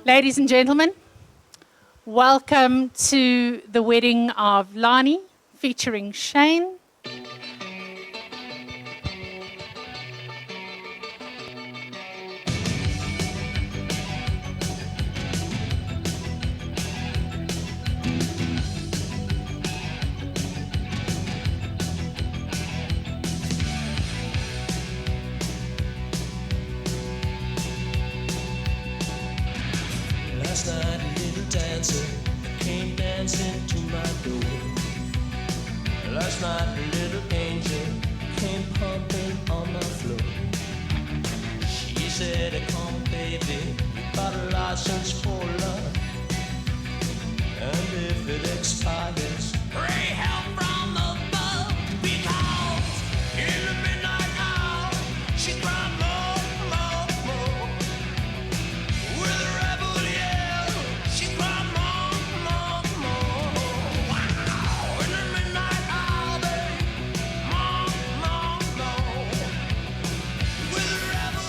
Ladies and gentlemen, welcome to the wedding of Lani featuring Shane. Last night a little dancer came dancing to my door. Last night a little angel came pumping on my floor. She said, come baby, you got a license for love. And if it expires, pray help from above. Because in the midnight hour, she cried more, more, more. With a rebel yell, she cried more, more, more. Wow! In the midnight hour, babe, more, more, more. With a rebel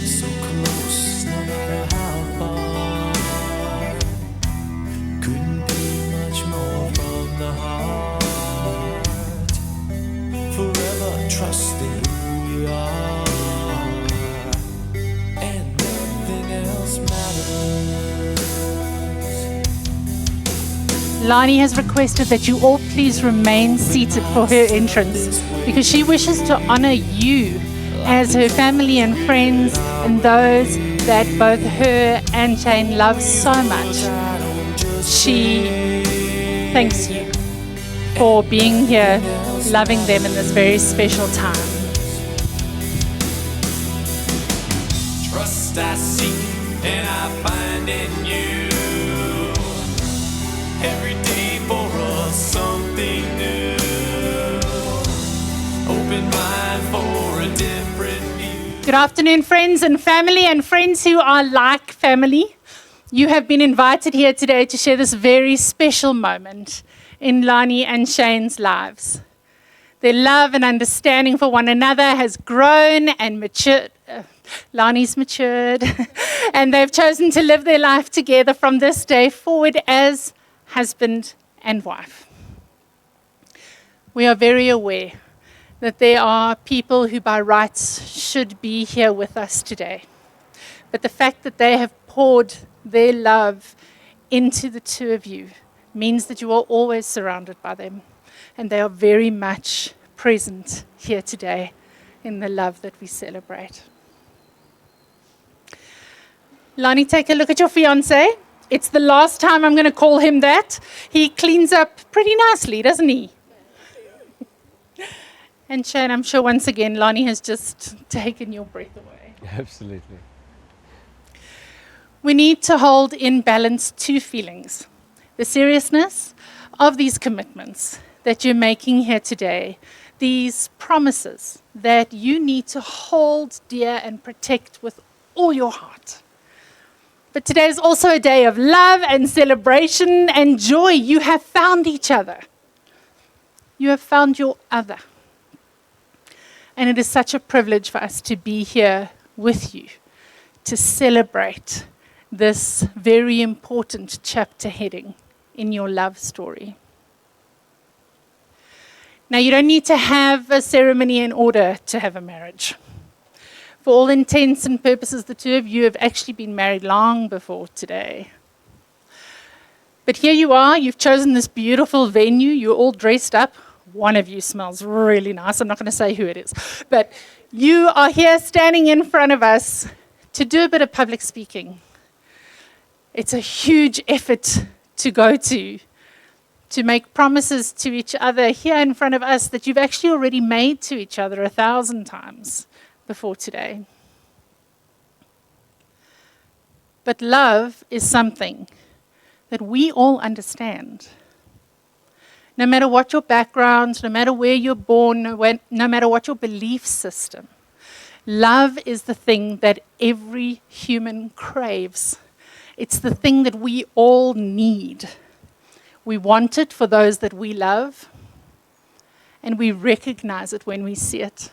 so close, no matter how far. Couldn't be much more from the heart. Forever trusting who we are, and nothing else matters. Lani has requested that you all please remain seated for her entrance because she wishes to honor you as her family and friends and those that both her and Shane love so much. She thanks you for being here, loving them in this very special time. Trust I seek and I find in you. Every day for us something new. Open mind for a different view. Good afternoon, friends and family and friends who are like family. You have been invited here today to share this very special moment in Lani and Shane's lives. Their love and understanding for one another has grown and matured. Lani's matured, and they've chosen to live their life together from this day forward as husband and wife. We are very aware that there are people who by rights should be here with us today. But the fact that they have poured their love into the two of you means that you are always surrounded by them. And they are very much present here today in the love that we celebrate. Lani, take a look at your fiancé. It's the last time I'm going to call him that. He cleans up pretty nicely, doesn't he? And Shane, I'm sure once again, Lani has just taken your breath away. Absolutely. We need to hold in balance two feelings: the seriousness of these commitments that you're making here today, these promises that you need to hold dear and protect with all your heart. But today is also a day of love and celebration and joy. You have found each other. You have found your other. And it is such a privilege for us to be here with you to celebrate this very important chapter heading in your love story. Now, you don't need to have a ceremony in order to have a marriage. For all intents and purposes, the two of you have actually been married long before today. But here you are, you've chosen this beautiful venue, you're all dressed up. One of you smells really nice. I'm not going to say who it is. But you are here standing in front of us to do a bit of public speaking. It's a huge effort to go to make promises to each other here in front of us that you've actually already made to each other 1,000 times before today. But love is something that we all understand. No matter what your background, no matter where you're born, no matter what your belief system, love is the thing that every human craves. It's the thing that we all need. We want it for those that we love, and we recognize it when we see it.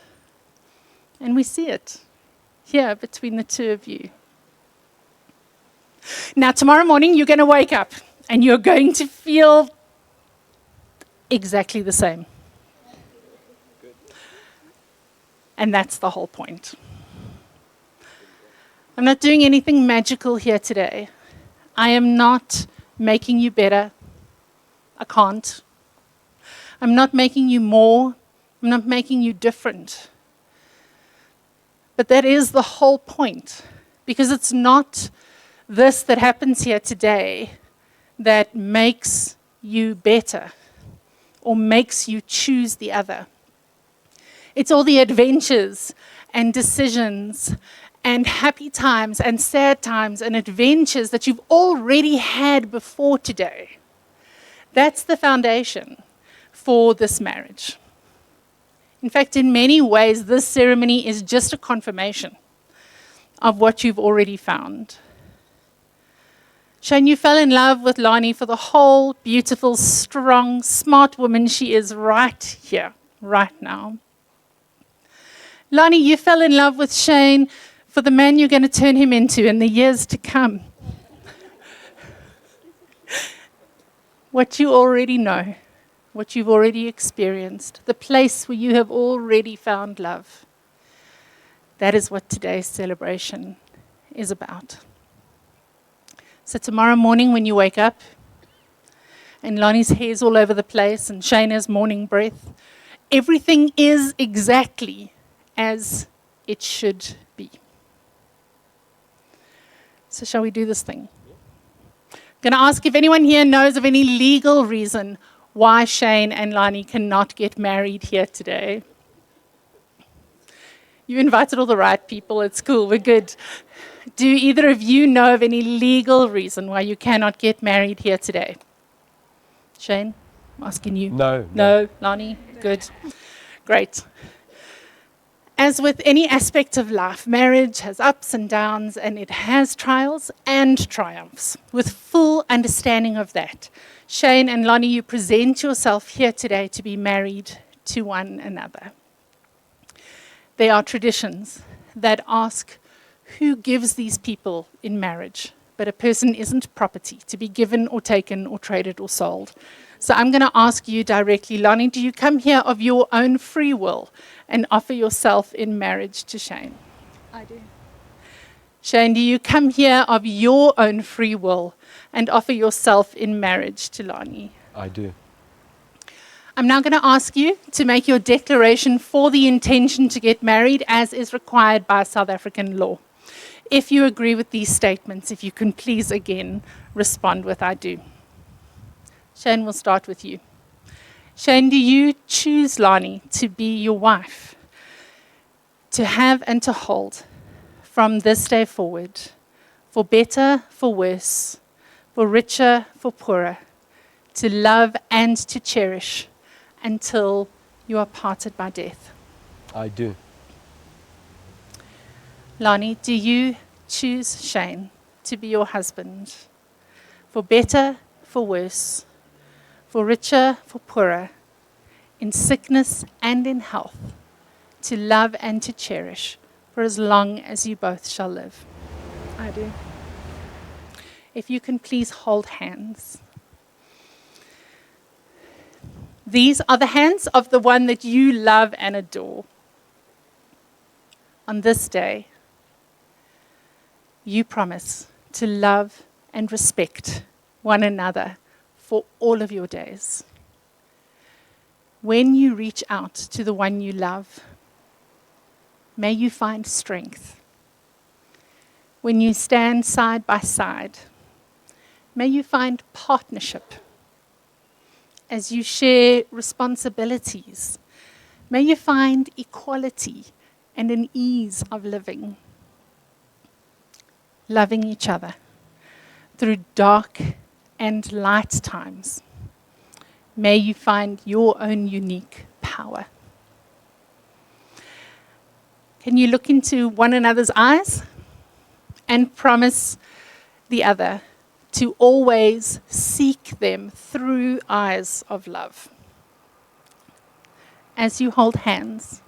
And we see it here between the two of you. Now, tomorrow morning, you're going to wake up, and you're going to feel exactly the same. And that's the whole point. I'm not doing anything magical here today. I am not making you better. I can't. I'm not making you more. I'm not making you different. But that is the whole point, because it's not this that happens here today that makes you better or makes you choose the other. It's all the adventures and decisions and happy times and sad times and adventures that you've already had before today. That's the foundation for this marriage. In fact, in many ways, this ceremony is just a confirmation of what you've already found. Shane, you fell in love with Lani for the whole beautiful, strong, smart woman she is right here, right now. Lani, you fell in love with Shane for the man you're going to turn him into in the years to come. What you already know, what you've already experienced, the place where you have already found love. That is what today's celebration is about. So tomorrow morning when you wake up, and Lani's hair's all over the place, and Shane has morning breath, everything is exactly as it should be. So shall we do this thing? I'm going to ask if anyone here knows of any legal reason why Shane and Lani cannot get married here today. You invited all the right people. It's cool. We're good. Do either of you know of any legal reason why you cannot get married here today? Shane, I'm asking you. No. Lani? Good. Great. As with any aspect of life, marriage has ups and downs, and it has trials and triumphs. With full understanding of that, Shane and Lani, you present yourself here today to be married to one another. There are traditions that ask who gives these people in marriage, but a person isn't property to be given or taken or traded or sold. So I'm going to ask you directly, Lani, do you come here of your own free will and offer yourself in marriage to Shane? I do. Shane, do you come here of your own free will and offer yourself in marriage to Lani? I do. I'm now going to ask you to make your declaration for the intention to get married as is required by South African law. If you agree with these statements, if you can please again respond with I do. Shane, we'll start with you. Shane, do you choose Lani to be your wife, to have and to hold from this day forward for better, for worse, for richer, for poorer, to love and to cherish until you are parted by death. I do. Lani, do you choose Shane to be your husband? For better, for worse, for richer, for poorer, in sickness and in health, to love and to cherish for as long as you both shall live. I do. If you can please hold hands. These are the hands of the one that you love and adore. On this day, you promise to love and respect one another for all of your days. When you reach out to the one you love, may you find strength. When you stand side by side, may you find partnership. As you share responsibilities, may you find equality and an ease of living. Loving each other through dark and light times. May you find your own unique power. Can you look into one another's eyes and promise the other to always seek them through eyes of love? As you hold hands,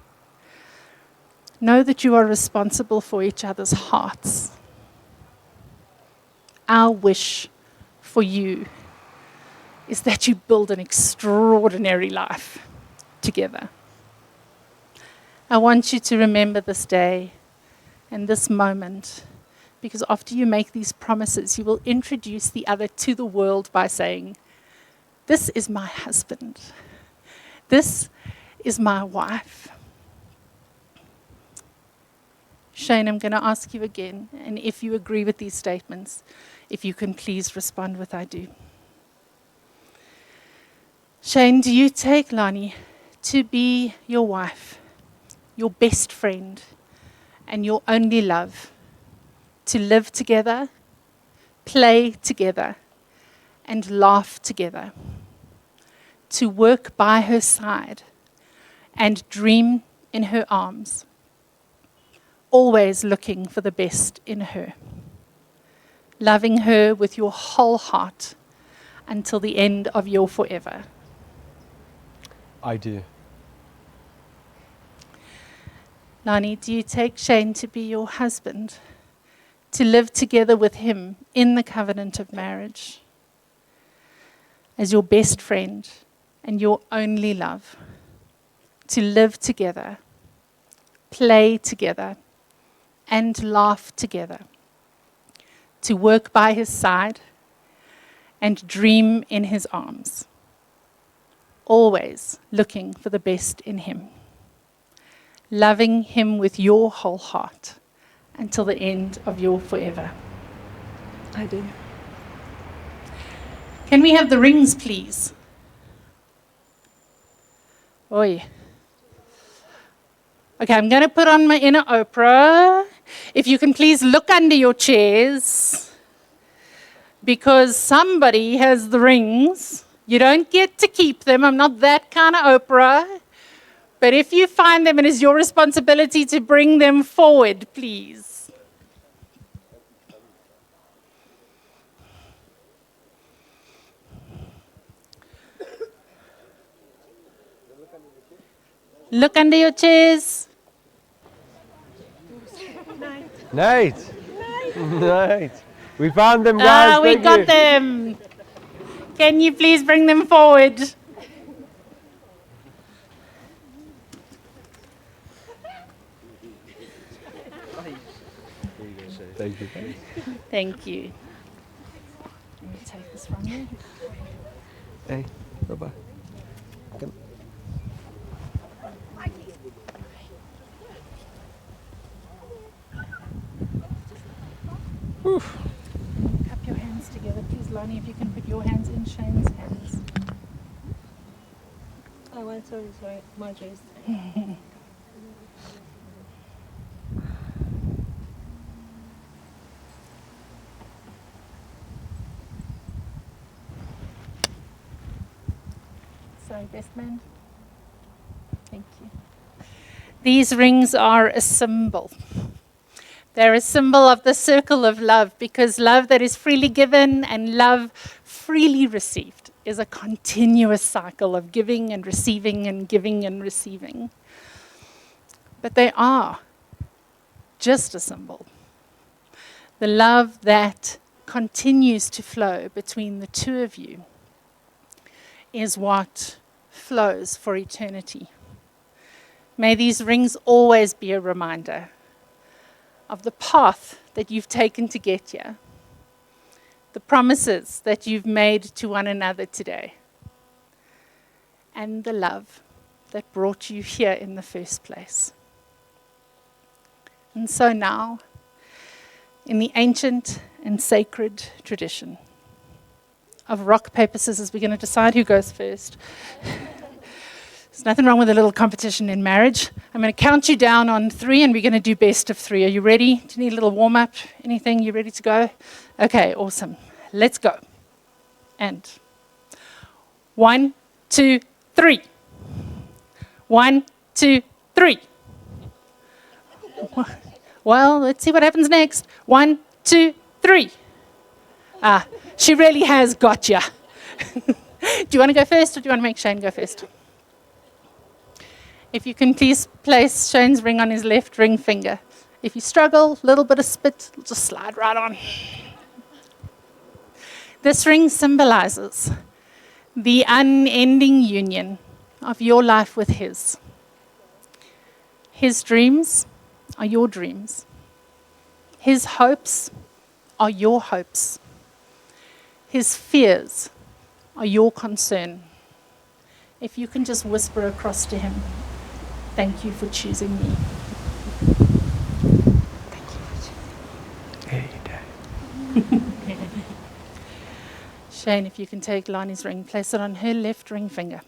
know that you are responsible for each other's hearts. Our wish for you is that you build an extraordinary life together. I want you to remember this day and this moment, because after you make these promises, you will introduce the other to the world by saying, "This is my husband. This is my wife." Shane, I'm going to ask you again, and if you agree with these statements, if you can please respond with "I do." Shane, do you take Lani to be your wife, your best friend, and your only love, to live together, play together, and laugh together, to work by her side and dream in her arms, always looking for the best in her, loving her with your whole heart until the end of your forever? I do. Lani, do you take Shane to be your husband, to live together with him in the covenant of marriage, as your best friend and your only love, to live together, play together, and laugh together, to work by his side and dream in his arms, always looking for the best in him, loving him with your whole heart until the end of your forever? I do. Can we have the rings, please? Oi. Okay, I'm going to put on my inner Oprah. If you can please look under your chairs, because somebody has the rings. You don't get to keep them. I'm not that kind of Oprah. But if you find them, it is your responsibility to bring them forward, please. Look under your chairs. Nate! Nate! We found them, guys. We Thank got you. them. Can you please bring them forward? Thank you. Thank you. Let me take this from you. Hey, bye-bye. Come. Cup your hands together, please, Lani. If you can put your hands in Shane's hands. Oh, I'm sorry, my juice. Sorry, best man. Thank you. These rings are a symbol. They're a symbol of the circle of love, because love that is freely given and love freely received is a continuous cycle of giving and receiving and giving and receiving. But they are just a symbol. The love that continues to flow between the two of you is what flows for eternity. May these rings always be a reminder of the path that you've taken to get here, the promises that you've made to one another today, and the love that brought you here in the first place. And so now, in the ancient and sacred tradition of rock, paper, scissors, we're going to decide who goes first. There's nothing wrong with a little competition in marriage. I'm going to count you down on 3, and we're going to do best of 3. Are you ready? Do you need a little warm-up? Anything? You ready to go? Okay, awesome. Let's go. And 1, 2, 3. 1, 2, 3. Well, let's see what happens next. 1, 2, 3. She really has got ya. Do you want to go first, or do you want to make Shane go first? If you can please place Shane's ring on his left ring finger. If you struggle, a little bit of spit, it'll just slide right on. This ring symbolizes the unending union of your life with his. His dreams are your dreams. His hopes are your hopes. His fears are your concern. If you can just whisper across to him, thank you for choosing me. Hey, Dad. Shane, if you can take Lani's ring, place it on her left ring finger.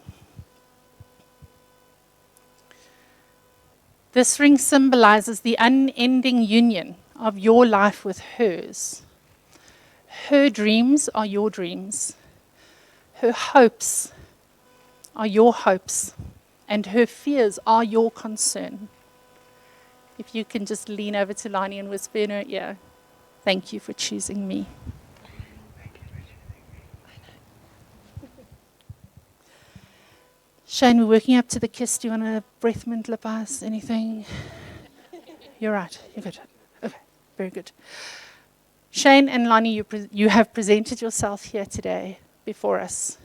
This ring symbolizes the unending union of your life with hers. Her dreams are your dreams. Her hopes are your hopes. And her fears are your concern. If you can just lean over to Lani and whisper in her ear, thank you for choosing me. Shane, we're working up to the kiss. Do you want a breath mint, lip ice, anything? You're right. You're good. Okay, very good. Shane and Lani, you have presented yourself here today before us.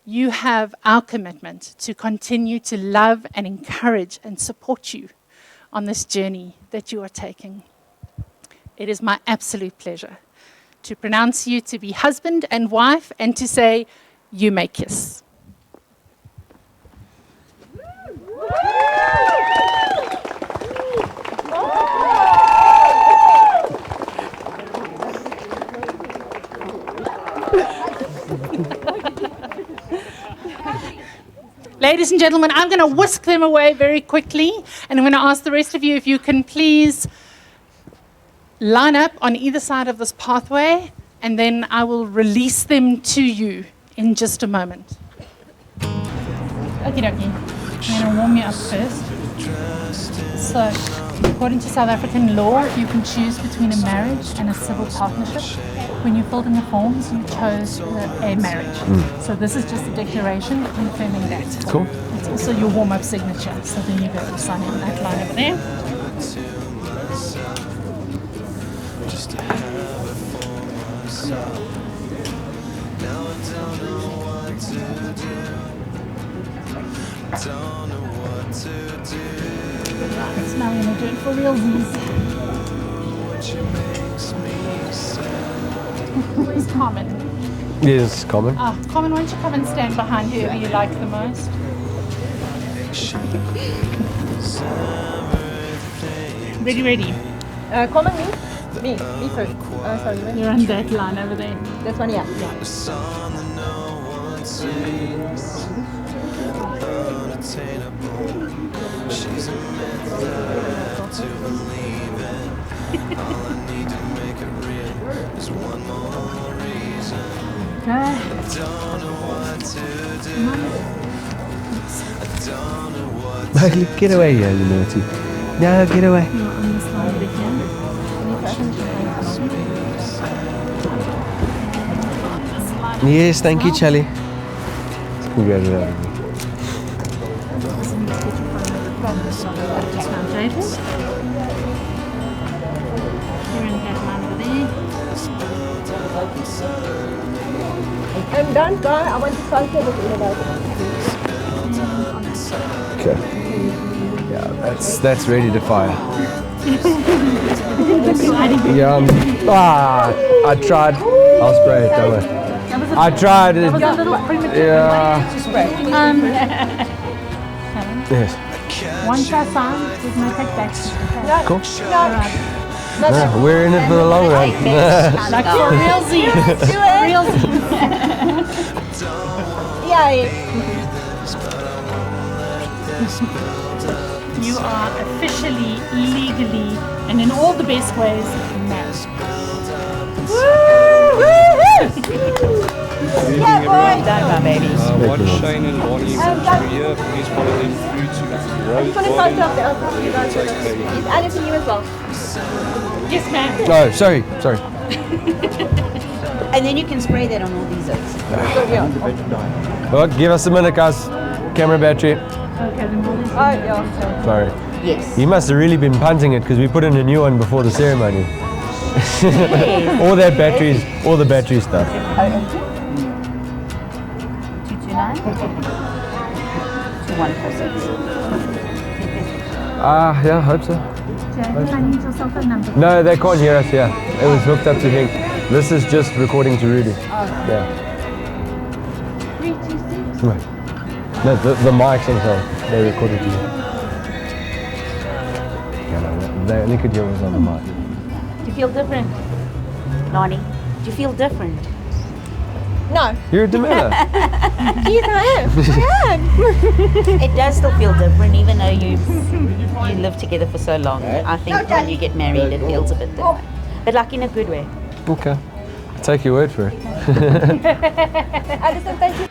You have our commitment to continue to love and encourage and support you on this journey that you are taking. It is my absolute pleasure to pronounce you to be husband and wife and to say, you may kiss. Ladies and gentlemen, I'm going to whisk them away very quickly, and I'm going to ask the rest of you if you can please line up on either side of this pathway, and then I will release them to you in just a moment. Okie dokie. I'm going to warm you up first. So, according to South African law, you can choose between a marriage and a civil partnership. When you filled in the forms, you chose a marriage. So this is just a declaration confirming that. Cool. It's also your warm-up signature. So there you go. Sign in that line over there. Just to have it for myself. Now I don't know what to do. Don't know what to do. Right, so now we're going to do it for realsies. Which makes me sad. Where's Carmen? Yes, common. Carmen, why don't you come and stand behind whoever you like the most? Ready. Common me? Me first. Sorry, wait. You're on that line over there. This one, yeah. A song that no one sings, unattainable. She's a myth that I have to believe in. All I need to make it real is one more reason. Okay. Don't know what to do. Get away here, you naughty. No, get away. Yes, thank you, Charlie. You get it out of me. And don't go. I want to photo with you about Okay. Yeah, that's ready to fire. Yeah. I tried. I'll spray it. Don't worry. I tried it. Yeah. Yes. Once I sign, there's no take back. Cool. No. Yeah, we're in it for the long run. Like for realsies. Realsies. Yeah. You are officially, legally, and in all the best ways, married. Yeah, boy. Done, my babies. One Shane and Lani from here, please follow them through to Rose Put a photo Garden. of the other you guys. Is Alice and you as well? Yes, ma'am. No, sorry. And then you can spray that on all these oaks. Well, give us a minute, guys. Camera battery. Okay, then we'll Oh, yeah. Sorry. Yes. You must have really been punting it because we put in a new one before the ceremony. all the battery stuff. 229 2146. Yeah, I hope so. I need your cell phone number. No, they can't hear us here. It was hooked up to him. This is just recording to Rudy. Yeah. 326. Right. No, the mics themselves, they recorded to you. Yeah, no, they only could hear us on the mic. Do you feel different? Lani, do you feel different? No. You're a demeter. Yes, I am. It does still feel different, even though you live together for so long. I think when you get married, it feels a bit different. But like in a good way. Okay. I'll take your word for it. Alison, thank you